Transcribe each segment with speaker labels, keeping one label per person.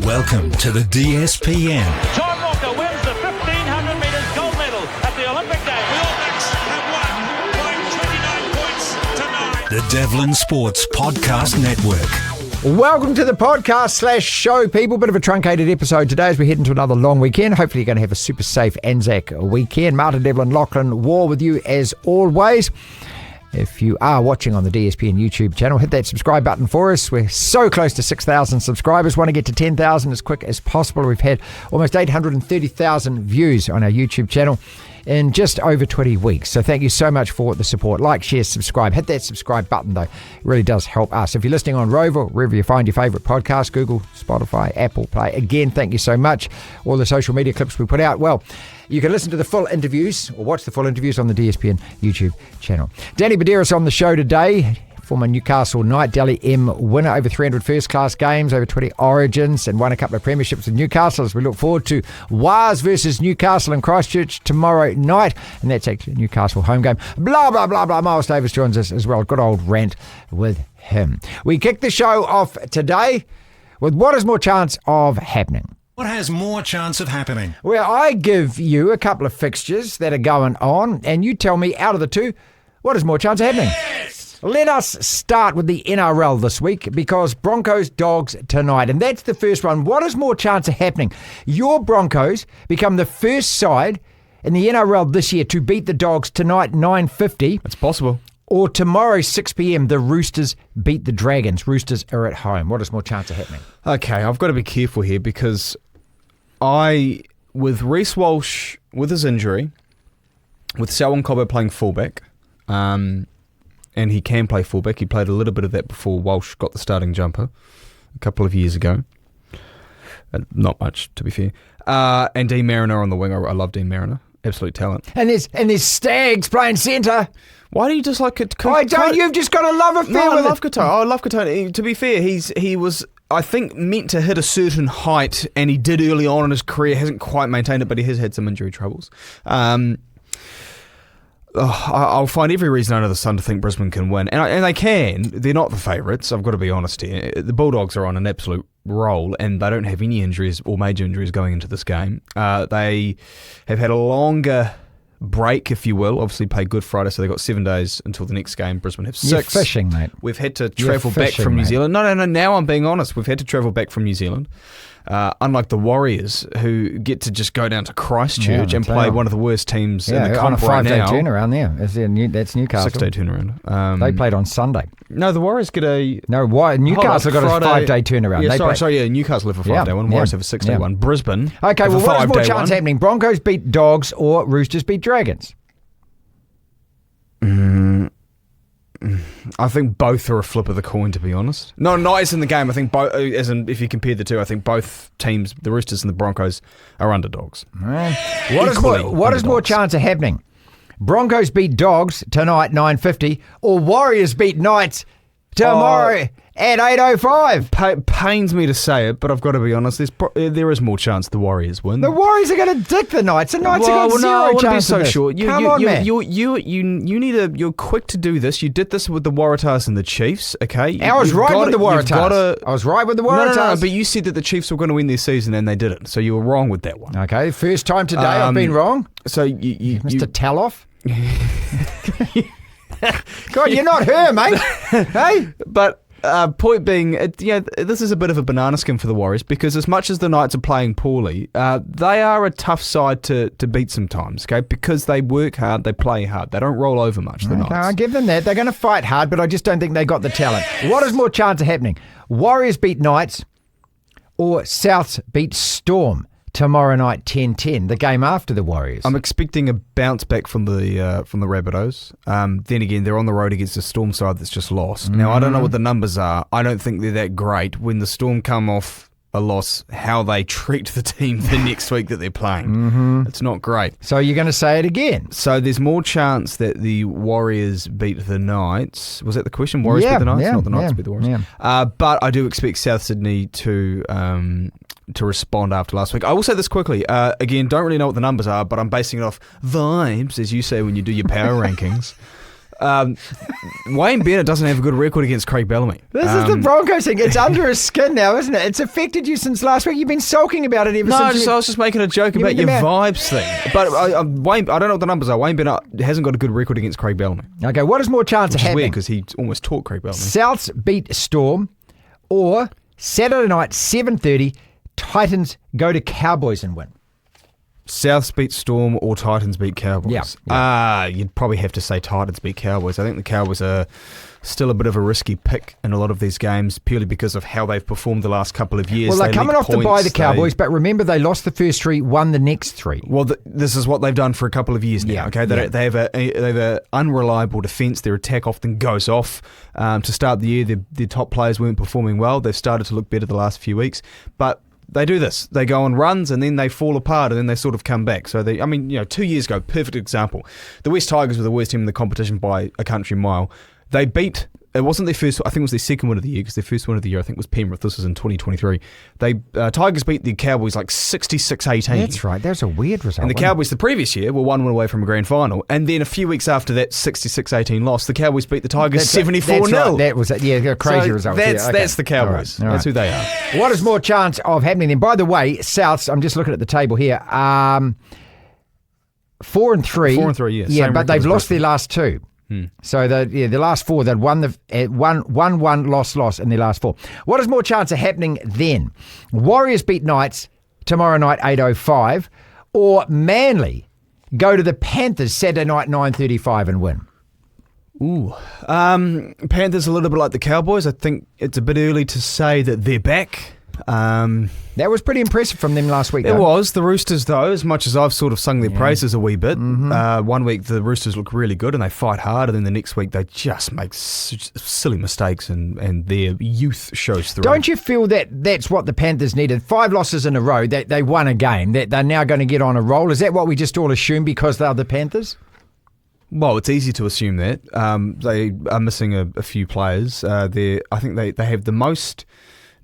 Speaker 1: Welcome to the DSPN.
Speaker 2: John Walker wins the 1,500 metres gold medal at the Olympic Games.
Speaker 3: The All Blacks have won by 29 points tonight.
Speaker 1: The Devlin Sports Podcast Network.
Speaker 4: Welcome to the podcast/show, people. Bit of a truncated episode today as we head into another long weekend. Hopefully you're going to have a super safe Anzac weekend. Martin Devlin, Lachlan Waugh with you as always. If you are watching on the DSPN YouTube channel, hit that subscribe button for us. We're so close to 6,000 subscribers. Want to get to 10,000 as quick as possible. We've had almost 830,000 views on our YouTube channel in just over 20 weeks. So thank you so much for the support. Like, share, subscribe. Hit that subscribe button, though. It really does help us. If you're listening on Rover, wherever you find your favourite podcast, Google, Spotify, Apple Play, again, thank you so much. All the social media clips we put out, well, you can listen to the full interviews or watch the full interviews on the DSPN YouTube channel. Danny Baderis on the show today. Former Newcastle Knight, Dally M winner, over 300 first-class games, over 20 origins, and won a couple of premierships with Newcastle as we look forward to Waz versus Newcastle in Christchurch tomorrow night, and that's actually a Newcastle home game. Blah, blah, blah, blah. Miles Davis joins us as well. Good old rant with him. We kick the show off today with what is more chance of happening.
Speaker 1: What has more chance of happening?
Speaker 4: Well, I give you a couple of fixtures that are going on, and you tell me out of the two, what is more chance of happening?
Speaker 3: Yes!
Speaker 4: Let us start with the NRL this week because Broncos, Dogs tonight. And that's the first one. What is more chance of happening? Your Broncos become the first side in the NRL this year to beat the Dogs tonight, 9:50.
Speaker 5: It's possible.
Speaker 4: Or tomorrow, 6 p.m, the Roosters beat the Dragons. Roosters are at home. What is more chance of happening?
Speaker 5: Okay, I've got to be careful here because with Reece Walsh with his injury, with Selwyn Cobbo playing fullback, and he can play fullback. He played a little bit of that before Walsh got the starting jumper a couple of years ago. Not much, to be fair. And Dean Mariner on the wing. I love Dean Mariner. Absolute talent.
Speaker 4: And there's Stags playing centre.
Speaker 5: Why do you just like it?
Speaker 4: Why don't you've just got a love affair
Speaker 5: No, I
Speaker 4: with
Speaker 5: love
Speaker 4: it?
Speaker 5: Qatar. I love Qatar. To be fair, he was, I think, meant to hit a certain height, and he did early on in his career. Hasn't quite maintained it, but he has had some injury troubles. I'll find every reason under the sun to think Brisbane can win. And they can. They're not the favourites. I've got to be honest here. The Bulldogs are on an absolute roll and they don't have any injuries or major injuries going into this game. They have had a longer break, if you will. Obviously played Good Friday, so they've got 7 days until the next game. Brisbane have 6.
Speaker 4: You're fishing, mate.
Speaker 5: We've had to travel back from New Zealand. No, now I'm being honest. We've had to travel back from New Zealand. Unlike the Warriors, who get to just go down to Christchurch and play one of the worst teams in the comp right now.
Speaker 4: On a 5-day turnaround there. That's Newcastle.
Speaker 5: 6-day turnaround.
Speaker 4: They played on Sunday.
Speaker 5: No, the Warriors get a...
Speaker 4: No, Newcastle got a 5-day turnaround.
Speaker 5: Yeah, Newcastle have a 5-day one. Warriors have a 6-day one. Brisbane
Speaker 4: Okay, well, what is more chance happening? Broncos beat Dogs or Roosters beat Dragons?
Speaker 5: I think both are a flip of the coin, to be honest. No, not as in the game. I think both, as in if you compare the two, I think both teams, the Roosters and the Broncos, are underdogs.
Speaker 4: What is more chance of happening? Broncos beat Dogs tonight, 9:50, or Warriors beat Knights tomorrow at 8:05?
Speaker 5: Pains me to say it, but I've got to be honest. There is more chance the Warriors win.
Speaker 4: The Warriors are going to dick the Knights. The Knights have got zero chance of this. Come on, man.
Speaker 5: You're quick to do this. You did this with the Waratahs and the Chiefs, okay?
Speaker 4: I was right with the Waratahs.
Speaker 5: No, but you said that the Chiefs were going to win their season and they didn't, so you were wrong with that one.
Speaker 4: Okay, first time today I've been wrong.
Speaker 5: So
Speaker 4: Mr. Taloff. God, you're not her, mate. Hey?
Speaker 5: But point being, this is a bit of a banana skin for the Warriors because as much as the Knights are playing poorly, they are a tough side to beat sometimes, okay? Because they work hard, they play hard. They don't roll over much, the Knights.
Speaker 4: I'll give them that. They're going to fight hard, but I just don't think they got the talent. What is more chance of happening? Warriors beat Knights or Souths beat Storm tomorrow night, 10:10, the game after the Warriors?
Speaker 5: I'm expecting a bounce back from the Rabbitohs. Then again, they're on the road against a Storm side that's just lost. Now, I don't know what the numbers are. I don't think they're that great. When the Storm come off a loss, how they treat the team the next week that they're playing. It's not great.
Speaker 4: So you're going to say it again?
Speaker 5: So there's more chance that the Warriors beat the Knights. Was that the question? Warriors beat the Knights? Not the Knights beat the Warriors. But I do expect South Sydney to respond after last week. I will say this quickly. Again, don't really know what the numbers are, but I'm basing it off vibes, as you say when you do your power rankings. Wayne Bennett doesn't have a good record against Craig Bellamy.
Speaker 4: This is the Broncos thing. It's under his skin now, isn't it? It's affected you since last week. You've been sulking about it ever since.
Speaker 5: I was just making a joke about your vibes thing. But Wayne, I don't know what the numbers are. Wayne Bennett hasn't got a good record against Craig Bellamy.
Speaker 4: Okay, what is more chance of
Speaker 5: Which is weird
Speaker 4: happening?
Speaker 5: because he almost taught Craig Bellamy.
Speaker 4: Souths beat Storm, or Saturday night, 7:30, Titans go to Cowboys and win.
Speaker 5: Souths beat Storm or Titans beat Cowboys?
Speaker 4: Yeah.
Speaker 5: You'd probably have to say Titans beat Cowboys. I think the Cowboys are still a bit of a risky pick in a lot of these games purely because of how they've performed the last couple of years.
Speaker 4: Well, they're coming off the bye, the Cowboys,
Speaker 5: They-
Speaker 4: but remember they lost the first three, won the next three.
Speaker 5: Well, this is what they've done for a couple of years now.
Speaker 4: Yeah,
Speaker 5: Okay,
Speaker 4: yeah.
Speaker 5: they have a unreliable defence. Their attack often goes off. To start the year, their top players weren't performing well. They've started to look better the last few weeks, but they do this. They go on runs and then they fall apart and then they sort of come back. So 2 years ago, perfect example. The West Tigers were the worst team in the competition by a country mile. They beat. It wasn't their first. I think it was their second win of the year because their first win of the year I think was Penrith. This was in 2023. They Tigers beat the Cowboys like 66-18.
Speaker 4: That's right. That was a weird result.
Speaker 5: And the
Speaker 4: wasn't it?
Speaker 5: Cowboys the previous year were 1 win away from a grand final. And then a few weeks after that 66-18 loss, the Cowboys beat the Tigers 74-0.
Speaker 4: That's right. That was a crazy
Speaker 5: So
Speaker 4: result.
Speaker 5: That's the Cowboys.
Speaker 4: All right.
Speaker 5: That's who they are.
Speaker 4: What is more chance of happening then? By the way, Souths, I'm just looking at the table here, 4-3.
Speaker 5: 4-3, yeah.
Speaker 4: Yeah,
Speaker 5: Same
Speaker 4: but
Speaker 5: record
Speaker 4: they've
Speaker 5: as
Speaker 4: lost
Speaker 5: Brisbane.
Speaker 4: their last two. So the last four, they'd won one, loss in their last four. What is more chance of happening then? Warriors beat Knights tomorrow night 8:05, or Manly go to the Panthers Saturday night 9:35 and win.
Speaker 5: Ooh. Panthers a little bit like the Cowboys. I think it's a bit early to say that they're back.
Speaker 4: That was pretty impressive from them last week.
Speaker 5: It
Speaker 4: though.
Speaker 5: was. The Roosters, though, as much as I've sort of sung their praises a wee bit, 1 week the Roosters look really good and they fight hard, and then the next week they just make silly mistakes and their youth shows through.
Speaker 4: Don't you feel that that's what the Panthers needed? 5 losses in a row, that they won a game, that they're now going to get on a roll. Is that what we just all assume because they're the Panthers?
Speaker 5: Well, it's easy to assume that. They are missing a few players. I think they have the most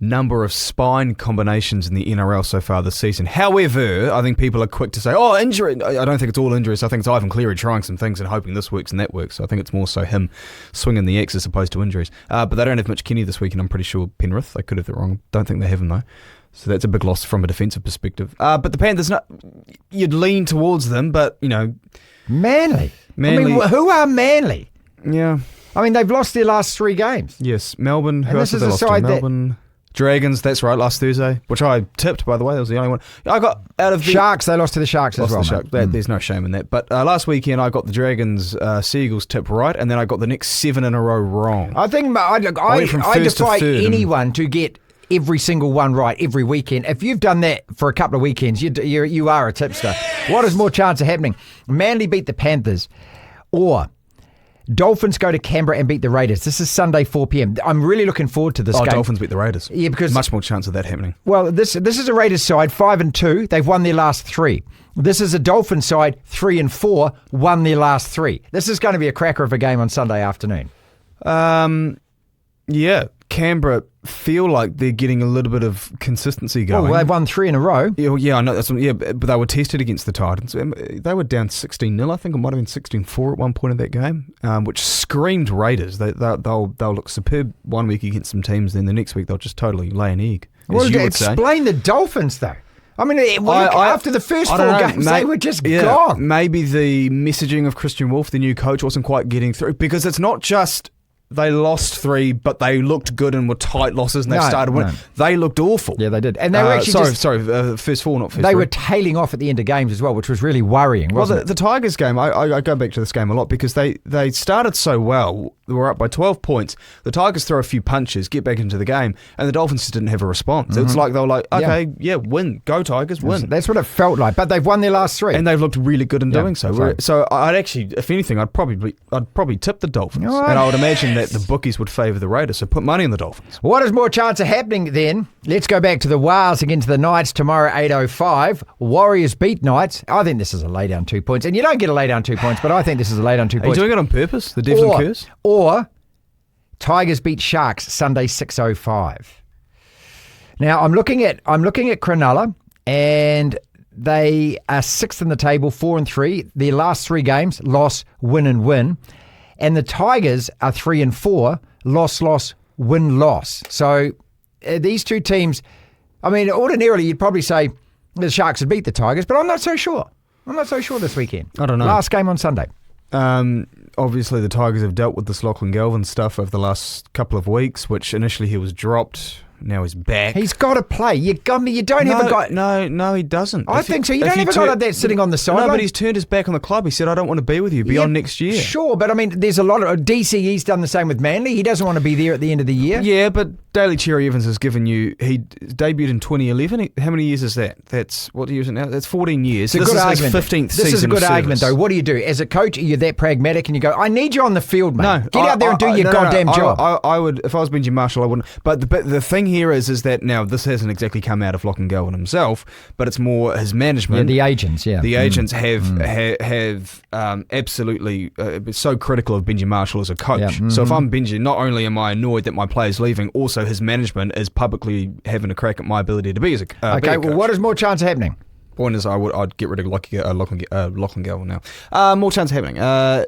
Speaker 5: number of spine combinations in the NRL so far this season. However, I think people are quick to say, oh, injury. I don't think it's all injuries. I think it's Ivan Cleary trying some things and hoping this works and that works. So I think it's more so him swinging the X as opposed to injuries. But they don't have Mitch Kenny this week, and I'm pretty sure Penrith. They could have it wrong. Don't think they have him, though. So that's a big loss from a defensive perspective. But the Panthers, you'd lean towards them, but,
Speaker 4: Manly. I
Speaker 5: Manly-
Speaker 4: mean, who are Manly?
Speaker 5: yeah.
Speaker 4: I mean, they've lost their last 3 games.
Speaker 5: Yes, Melbourne. Who
Speaker 4: And
Speaker 5: else
Speaker 4: this
Speaker 5: have
Speaker 4: is
Speaker 5: they
Speaker 4: a
Speaker 5: lost to?
Speaker 4: side that-
Speaker 5: Melbourne Dragons. That's right, last Thursday, which I tipped, by the way. That was the only one. I got out of the
Speaker 4: Sharks, they lost to the Sharks as
Speaker 5: lost
Speaker 4: well.
Speaker 5: the Sharks.
Speaker 4: mate.
Speaker 5: There's no shame in that. But last weekend, I got the Dragons Seagulls tip right, and then I got the next 7 in a row wrong.
Speaker 4: I think I
Speaker 5: went from
Speaker 4: I
Speaker 5: first to
Speaker 4: defy
Speaker 5: third and-
Speaker 4: anyone to get every single one right every weekend. If you've done that for a couple of weekends, you are a tipster. What is more chance of happening? Manly beat the Panthers, or Dolphins go to Canberra and beat the Raiders. This is Sunday 4 p.m. I'm really looking forward to this game.
Speaker 5: Dolphins beat the Raiders.
Speaker 4: Yeah, because
Speaker 5: much more chance of that happening.
Speaker 4: well, this is a Raiders side 5-2. They've won their last 3. This is a Dolphins side 3-4, won their last 3. This is going to be a cracker of a game on Sunday afternoon.
Speaker 5: Yeah, Canberra feel like they're getting a little bit of consistency going.
Speaker 4: Well, they've won 3 in a row.
Speaker 5: Yeah, I know. But they were tested against the Titans. They were down 16-0. I think it might have been 16-4 at one point in that game, which screamed Raiders. They'll look superb 1 week against some teams, then the next week they'll just totally lay an egg.
Speaker 4: Well,
Speaker 5: as you would say.
Speaker 4: explain the Dolphins, though. I mean, after the first
Speaker 5: I
Speaker 4: 4
Speaker 5: don't know,
Speaker 4: games, they were just gone.
Speaker 5: Maybe the messaging of Christian Wolf, the new coach, wasn't quite getting through, because it's not just they lost 3, but they looked good and were tight losses, and they started winning.
Speaker 4: No.
Speaker 5: They looked awful.
Speaker 4: Yeah, they did. And they were actually
Speaker 5: first 4, not first
Speaker 4: they
Speaker 5: 3.
Speaker 4: were tailing off at the end of games as well, which was really worrying,
Speaker 5: Well,
Speaker 4: wasn't
Speaker 5: the Tigers game, I go back to this game a lot because they started so well. They were up by 12 points. The Tigers throw a few punches, get back into the game, and the Dolphins just didn't have a response. It's like they were like, okay, win. Go Tigers, win.
Speaker 4: That's what it felt like. But they've won their last 3.
Speaker 5: And they've looked really good in doing so.
Speaker 4: Right.
Speaker 5: So I'd actually, if anything, I'd probably tip the Dolphins.
Speaker 4: All right.
Speaker 5: And I would imagine that the bookies would favour the Raiders, so put money on the Dolphins.
Speaker 4: What is more chance of happening then? Let's go back to the Wales against the Knights tomorrow 8:05. Warriors beat Knights. I think this is a lay down 2 points. And you don't get a lay down 2 points, but I think this is a lay down 2
Speaker 5: Are you
Speaker 4: points.
Speaker 5: doing it on purpose? The Devlin curse?
Speaker 4: Or Tigers beat Sharks Sunday 6:05. Now I'm looking at Cronulla, and they are 6th in the table, 4-3. Their last 3 games, loss, win and win. and the Tigers are 3 and 4, loss, win, loss. So these two teams, I mean, ordinarily you'd probably say the Sharks would beat the Tigers, but I'm not so sure. I'm not so sure this weekend.
Speaker 5: I don't know.
Speaker 4: Last game on Sunday.
Speaker 5: Obviously, the Tigers have dealt with this Lachlan Waugh stuff over the last couple of weeks, which initially he was dropped. Now he's back.
Speaker 4: He's got to play. You don't have a guy.
Speaker 5: No, he doesn't.
Speaker 4: I think so. You don't have a guy like that sitting on the sideline.
Speaker 5: No, but he's turned his back on the club. He said, I don't want to be with you beyond next year.
Speaker 4: Sure, but I mean, there's a lot of... DCE's done the same with Manly. He doesn't want to be there at the end of the year.
Speaker 5: Yeah, but Daly Cherry Evans has given you... He debuted in 2011. How many years is that? That's... What year is it now? That's 14 years.
Speaker 4: It's a good argument.
Speaker 5: His 15th season.
Speaker 4: This is a good
Speaker 5: of
Speaker 4: argument,
Speaker 5: service.
Speaker 4: though. What do you do? As a coach, are you that pragmatic and you go, I need you on the field, mate.
Speaker 5: No.
Speaker 4: Get out there and do your goddamn job.
Speaker 5: I would... If I was Benji Marshall, I wouldn't... But the thing here is that now, this hasn't exactly come out of Lachlan Waugh himself, but it's more his management.
Speaker 4: Yeah, the agents, yeah.
Speaker 5: The agents have absolutely so critical of Benji Marshall as a coach.
Speaker 4: Yeah.
Speaker 5: So if I'm Benji, not only am I annoyed that my player's leaving, also his management is publicly having a crack at my ability to be as a
Speaker 4: Okay, well,
Speaker 5: coach.
Speaker 4: what is more chance of happening?
Speaker 5: Point is, I'd get rid of Lachlan Waugh now. More chance of happening.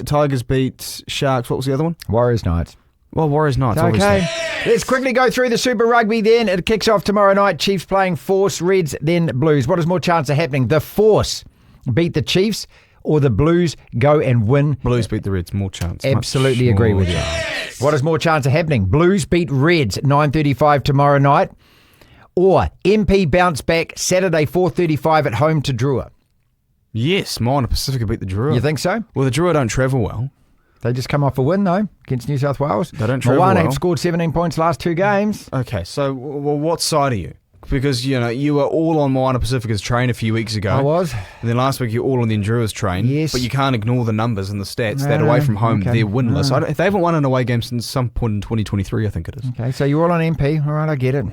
Speaker 5: Tigers beat Sharks. What was the other one?
Speaker 4: Warriors Knights.
Speaker 5: Well, Warriors Knights.
Speaker 4: Okay.
Speaker 5: Obviously.
Speaker 4: Let's quickly go through the Super Rugby then. It kicks off tomorrow night. Chiefs playing Force, Reds, then Blues. What is more chance of happening? The Force beat the Chiefs or the Blues go and win?
Speaker 5: Blues beat the Reds. More chance.
Speaker 4: Absolutely
Speaker 5: Much
Speaker 4: agree
Speaker 5: more
Speaker 4: with you.
Speaker 5: chance.
Speaker 4: What is more chance of happening? Blues beat Reds 9:35 tomorrow night or MP bounce back Saturday 4:35 at home to Drua?
Speaker 5: Yes, Martin Pacific beat the Drua.
Speaker 4: You think so?
Speaker 5: Well, the Drua don't travel well.
Speaker 4: They just come off a win, though, against New South Wales.
Speaker 5: They don't travel
Speaker 4: Moana
Speaker 5: well.
Speaker 4: have scored 17 points last 2 games.
Speaker 5: Okay, so well, what side are you? Because, you were all on Moana Pacifica's train a few weeks ago.
Speaker 4: I was.
Speaker 5: And then last week you're all on the Endurers train.
Speaker 4: Yes.
Speaker 5: But you can't ignore the numbers and the stats. That away from home,
Speaker 4: okay.
Speaker 5: they're winless. They haven't won an away game since some point in 2023, I think it is.
Speaker 4: Okay, so you're all on MP. All right, I get it.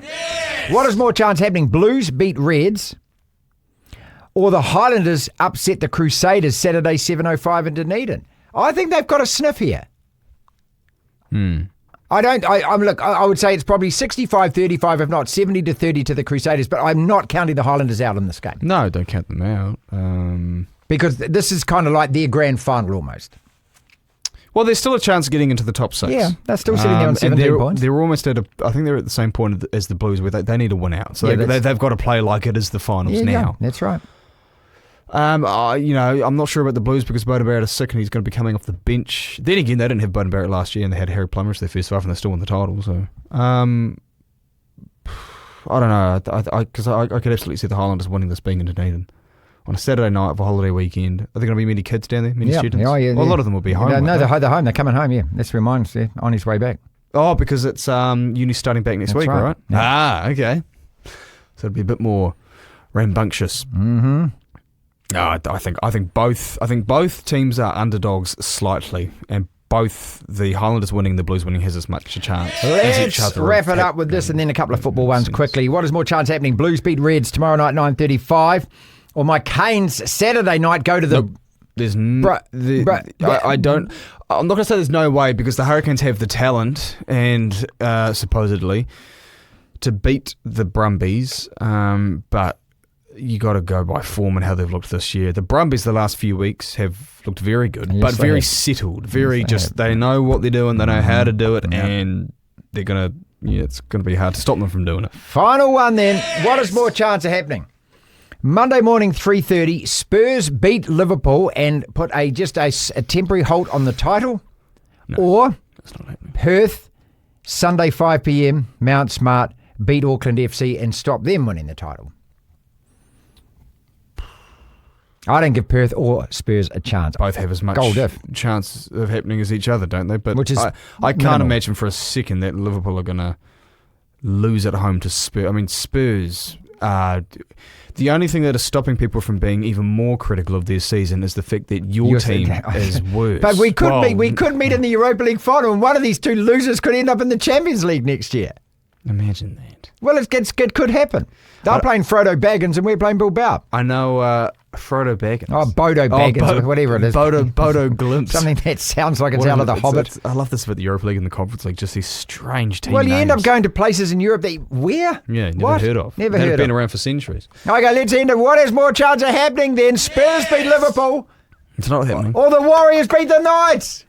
Speaker 4: What is more chance happening? Blues beat Reds or the Highlanders upset the Crusaders Saturday 7:05 in Dunedin? I think they've got a sniff here. I would say it's probably 65-35, if not 70-30 to the Crusaders, but I'm not counting the Highlanders out in this game.
Speaker 5: No, don't count them out.
Speaker 4: Because this is kind of like their grand final almost.
Speaker 5: Well, there's still a chance of getting into the top 6.
Speaker 4: Yeah, they're still sitting there on 17 points.
Speaker 5: They're almost I think they're at the same point as the Blues where they need to win out. So
Speaker 4: Yeah,
Speaker 5: they've got to play like it is the finals now.
Speaker 4: That's right.
Speaker 5: I'm not sure about the Blues because Beauden Barrett is sick and he's going to be coming off the bench. Then again, they didn't have Beauden Barrett last year and they had Harry Plummer as their first 5 and they still won the title. So, I don't know. Because I could absolutely see the Highlanders winning this being in Dunedin on a Saturday night of a holiday weekend. Are there going to be many kids down there? Many students?
Speaker 4: Yeah,
Speaker 5: well, a lot of them will be home.
Speaker 4: No, they're home. They're coming home, yeah. That's where mine's on his way back.
Speaker 5: Oh, because it's uni starting back next
Speaker 4: That's
Speaker 5: week,
Speaker 4: right. Yeah.
Speaker 5: Okay. So it'll be a bit more rambunctious.
Speaker 4: Mm-hmm.
Speaker 5: No, I think both teams are underdogs slightly, and both the Highlanders winning, the Blues winning has as much a chance as each
Speaker 4: Let's
Speaker 5: other.
Speaker 4: wrap it up with this and then a couple of football ones quickly. What is more chance happening? Blues beat Reds tomorrow night 9:35, or my Canes Saturday night go to the...
Speaker 5: There's
Speaker 4: I'm
Speaker 5: not going to say there's no way because the Hurricanes have the talent and supposedly to beat the Brumbies, but you got to go by form and how they've looked this year. The Brumbies the last few weeks have looked very good,
Speaker 4: Yes,
Speaker 5: but
Speaker 4: they
Speaker 5: very
Speaker 4: have.
Speaker 5: settled. Very
Speaker 4: Yes, they
Speaker 5: they know what they're doing. They know how to do it, and they're gonna. Yeah, it's gonna be hard to stop them from doing it.
Speaker 4: Final one then. What is more chance of happening? Monday morning 3:30, Spurs beat Liverpool and put a temporary halt on the title, or
Speaker 5: That's not happening.
Speaker 4: Perth Sunday 5 p.m. Mount Smart beat Auckland FC and stop them winning the title. I don't give Perth or Spurs a chance.
Speaker 5: Both have as much
Speaker 4: Goal diff.
Speaker 5: chance of happening as each other, don't they? But
Speaker 4: Which is
Speaker 5: I can't
Speaker 4: minimal.
Speaker 5: imagine for a second that Liverpool are going to lose at home to Spurs. I mean, Spurs are... The only thing that is stopping people from being even more critical of their season is the fact that your team is worse.
Speaker 4: But we could meet in the Europa League final, and one of these two losers could end up in the Champions League next year.
Speaker 5: Imagine that.
Speaker 4: Well, it could happen. They're playing Frodo Baggins and we're playing Bilbao.
Speaker 5: I know Frodo Baggins.
Speaker 4: Oh, Bodo Baggins, or whatever it is.
Speaker 5: Bodo Glimpse.
Speaker 4: Something that sounds like it's out of The Hobbit.
Speaker 5: I love this about the Europa League and the Conference League, just these strange team
Speaker 4: Well, you
Speaker 5: names.
Speaker 4: end up going to places in Europe that where?
Speaker 5: Yeah, never
Speaker 4: What?
Speaker 5: heard of.
Speaker 4: Never
Speaker 5: They've
Speaker 4: heard
Speaker 5: been
Speaker 4: of.
Speaker 5: around for centuries.
Speaker 4: Okay, let's end it. What has more chance of happening then? Spurs beat Liverpool
Speaker 5: It's not happening.
Speaker 4: or the Warriors beat the Knights?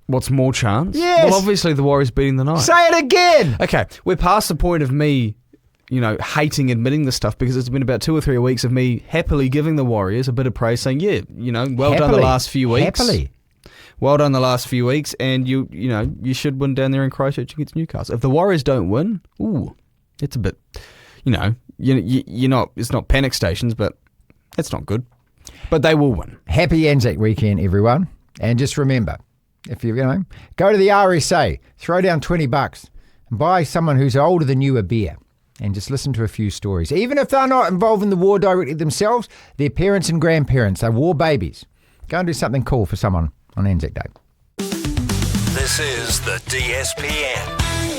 Speaker 5: What's more chance?
Speaker 4: Yes.
Speaker 5: Well, obviously the Warriors beating the Knights.
Speaker 4: Say it again.
Speaker 5: Okay, we're past the point of me, hating admitting this stuff, because it's been about 2 or 3 weeks of me happily giving the Warriors a bit of praise, saying, well done the last few weeks.
Speaker 4: Happily.
Speaker 5: Well done the last few weeks, and you should win down there in Christchurch against Newcastle. If the Warriors don't win, it's a bit, it's not panic stations, but it's not good. But they will win.
Speaker 4: Happy Anzac weekend, everyone. And just remember, if you go to the RSA, throw down $20 and buy someone who's older than you a beer and just listen to a few stories. Even if they're not involved in the war directly themselves, their parents and grandparents, they're war babies. Go and do something cool for someone on Anzac Day.
Speaker 1: This is the DSPN.